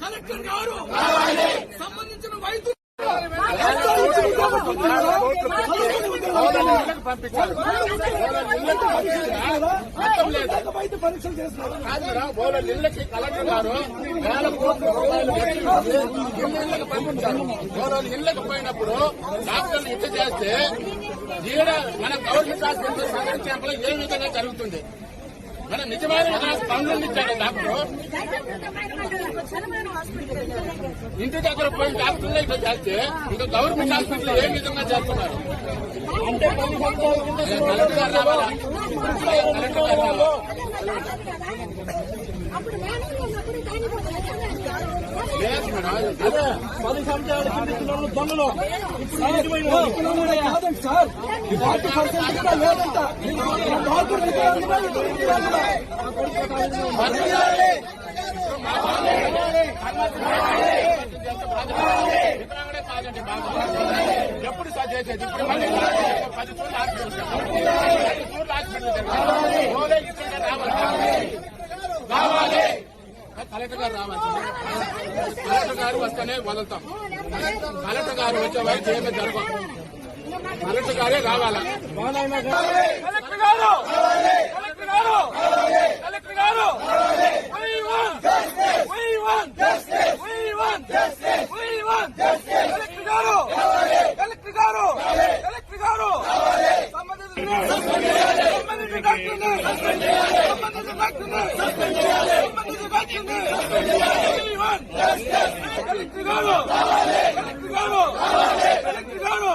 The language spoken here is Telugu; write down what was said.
కలెక్టర్ గారు సంబంధించిన వైద్యులు పంపించారు. పరీక్షలు చేస్తున్నారు. ఇళ్ళకి కలెక్టర్ గారు వేల కోట్ల రూపాయలు ఇళ్ళకి పంపించారు. ఇళ్ళకి పోయినప్పుడు డాక్టర్లు ఇట్ట చేస్తే ఈడ మన గవర్నమెంట్ హాస్పిటల్ సదర్ క్యాంపులో ఏ విధంగా జరుగుతుంది? మన నిజమైన పనులు ఇచ్చాడు డాక్టర్. ఇంటి దగ్గర పోయి డాక్టర్లు ఇట్లా చేస్తే ఇంకా గవర్నమెంట్ హాస్పిటల్ ఏ విధంగా చేస్తున్నారు? అంటే కలెక్టర్ గారు రావాలా? కలెక్టర్ గారు రావాలా? లేదు మేడం, అదే 10 సంవత్సరాల కింద దొంగలు కాదండి సార్. 40% కూడా లేదంట. కాదండి బాబు, ఎప్పుడు సార్ చేసేది? ఇప్పుడు మళ్ళీ 10 చోట్ల హాస్పిటల్ రావాలి. కలెక్టర్ గారు రావాలి. కలెక్టర్ గారు వస్తేనే వదులుతాం. కలెక్టర్ గారు వచ్చే వరకు ఏమీ జరగదు. కలెక్టర్ గారే రావాలా? కలెక్టర్ గారు కలెక్టర్ గారు కలెక్టర్ గారు కలెక్టర్ గారు కలెక్టర్ గారు కలెక్టర్ గారు సంబంధిత డాక్టర్ని కలెక్టర్ గారు కలెక్టర్ గారు